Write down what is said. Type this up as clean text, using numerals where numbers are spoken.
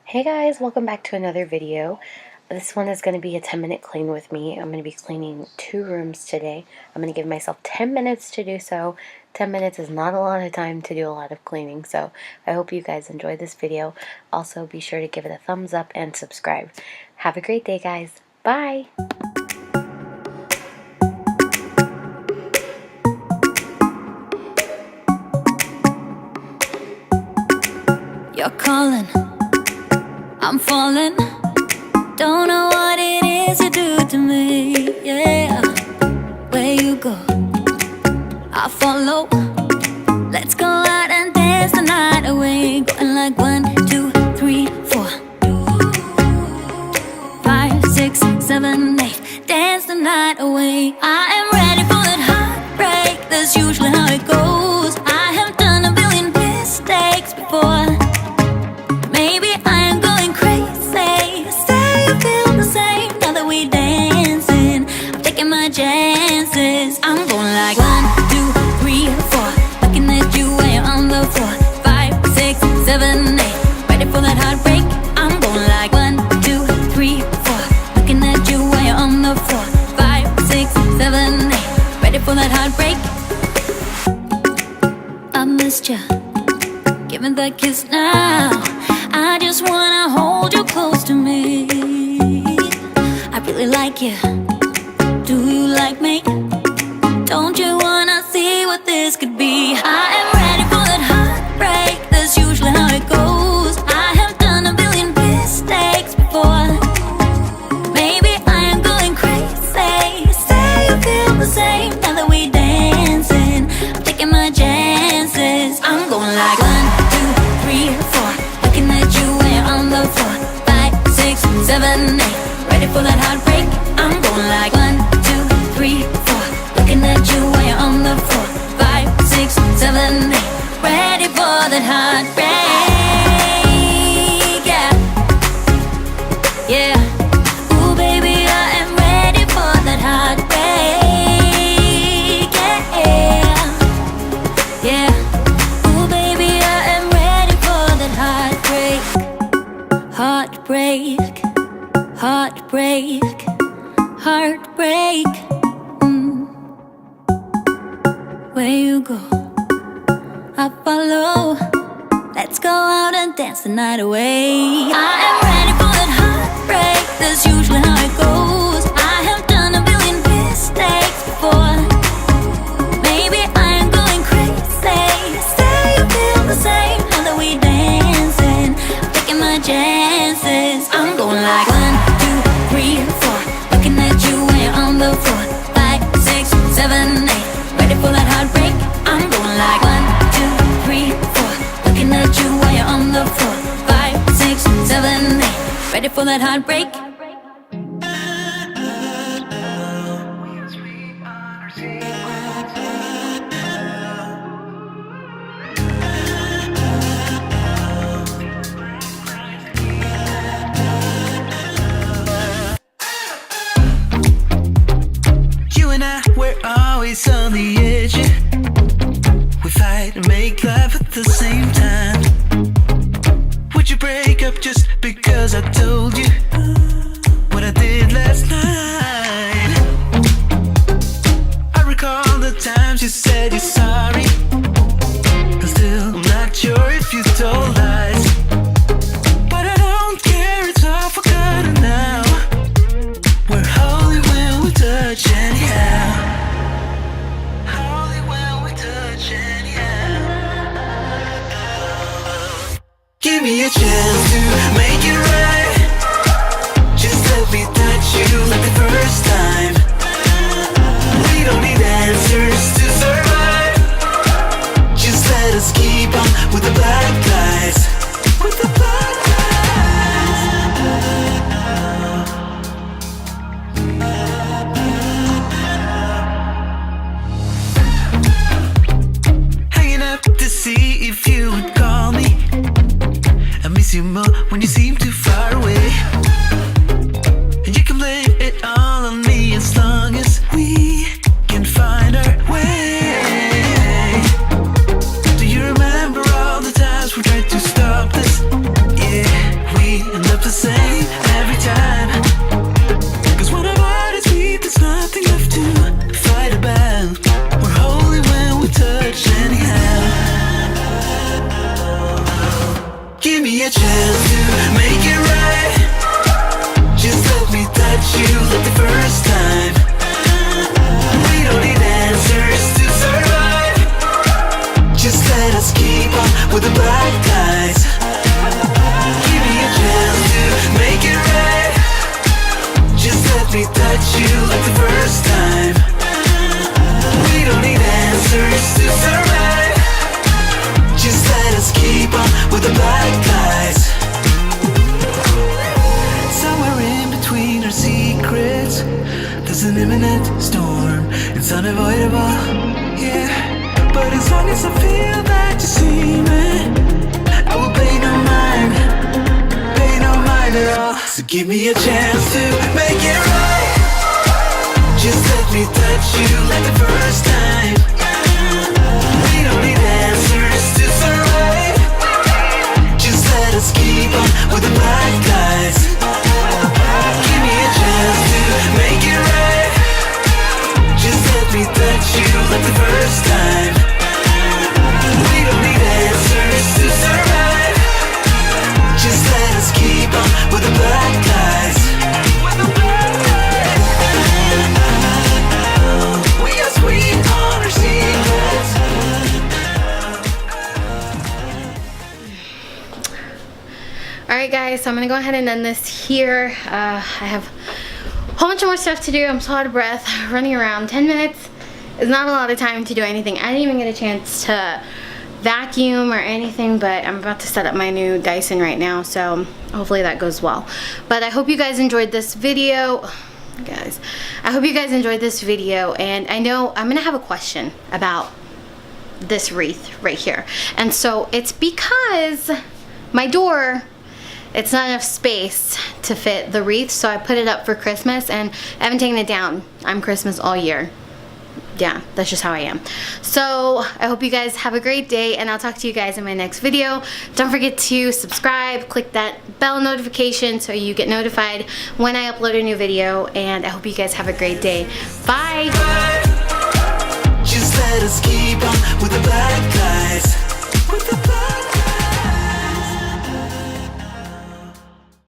Hey guys, welcome back to another video. This one is going to be a 10-minute clean with me. I'm going to be cleaning 2 rooms today. I'm going to give myself 10 minutes to do so. 10 minutes is not a lot of time to do a lot of cleaning, so I hope you guys enjoy this video. Also, be sure to give it a thumbs up and subscribe. Have a great day, guys. Bye! You're calling, I'm falling. Don't know what it is you do to me, yeah. Where you go, I follow. Let's go out and dance the night away. Going like 1, 2, 3, 4, 5, 6, 7, 8. Dance the night away. I am ready for that heartbreak. That's usually how it goes. I have done a billion mistakes before. Maybe I am going crazy. Say you feel the same now that we dancing. I'm taking my chances. I'm going like 1, 2, 3, 4. Looking at you when you're on the floor. 5, 6, 7, 8. Ready for that heartbreak. I'm going like 1, 2, 3, 4. Looking at you when you're on the floor. 5, 6, 7, 8. Ready for that heartbreak. I missed you. Give me that kiss now. I just wanna hold you close to me. I really like you. Do you like me? Don't you wanna see what this could be? I am ready for that heartbreak. That's usually how it goes. I have done a billion mistakes before. Maybe I am going crazy. Say you feel the same now that we dancing. I'm taking my chances. I'm going like 1, 2, 3, 4. Looking at you when you're on the floor. 5, 6, 7, 8. Ready for that heartbreak. I'm going like 1, 2, 3, 4. Looking at you when you're on the floor. 5, 6, 7, 8. Ready for that heartbreak. Yeah, yeah. Ooh, baby, I am ready for that heartbreak. Yeah, yeah. Ooh, baby, I am ready for that heartbreak. Heartbreak, heartbreak, heartbreak. Where you go, I follow. Let's go out and dance the night away. I am ready for that heartbreak. That's usually how it goes. I have done a billion mistakes before. Maybe I am going crazy. Say you feel the same now that we dancing. I'm taking my chances. I'm going like 1, 2, 3, 4. Looking at you when you're on the floor. 5, 6, 7, 8. Ready for that heartbreak. I'm going like 1, 2, 3, 4. Looking at you when you're on the floor. 5, 6, 7, 8. Ready for that heartbreak. You and I, we're always on the edge. We fight and make love at the same time. Would you break up just because I told you what I did last night? I recall the times you said you're sorry. I'm still not sure if you told lies, but I don't care, it's all forgotten now. We're holy when we touch anyhow. Holy when we touch anyhow. Give me a chance to make it right. Just let me touch you like the first time. We don't need answers to survive. Just let us keep on with the black guys. With the black guys. Hanging up to see if you would call me. I miss you more when you seem too far away. And you can blame it all on me as long as we can find our way. Do you remember all the times we tried to stop this? Yeah, we me a chance to make it right. Just let me touch you like the first time. We don't need answers to survive. Just let us keep on with the black guys. Give me a chance to make it right. Just let me touch you like the first time. We don't need answers to survive. Just let us keep on with the black guys. Somewhere in between our secrets, there's an imminent storm. It's unavoidable, yeah. But as long as I feel that you see me, I will pay no mind at all. So give me a chance to make it right. Just let me touch you like the first time. We don't need answers to survive. Just let us keep on with the black guys. Give me a chance to make it right. Just let me touch you like the first time. We don't need answers to survive. Just let us keep on with the black guys. We are sweet on our secrets. Alright guys, so I'm gonna go ahead and end this here. I have a whole bunch more stuff to do. I'm so out of breath, running around. 10 minutes is not a lot of time to do anything. I didn't even get a chance to vacuum or anything, but I'm about to set up my new Dyson right now, so hopefully that goes well. But I hope you guys enjoyed this video. Guys, I hope you guys enjoyed this video, and I know I'm gonna have a question about this wreath right here. And so it's because my door, it's not enough space to fit the wreath, so I put it up for Christmas and I haven't taken it down. I'm Christmas all year. Yeah, that's just how I am. So I hope you guys have a great day, and I'll talk to you guys in my next video. Don't forget to subscribe, click that bell notification so you get notified when I upload a new video, and I hope you guys have a great day. Bye! Just let us keep on with the black guys.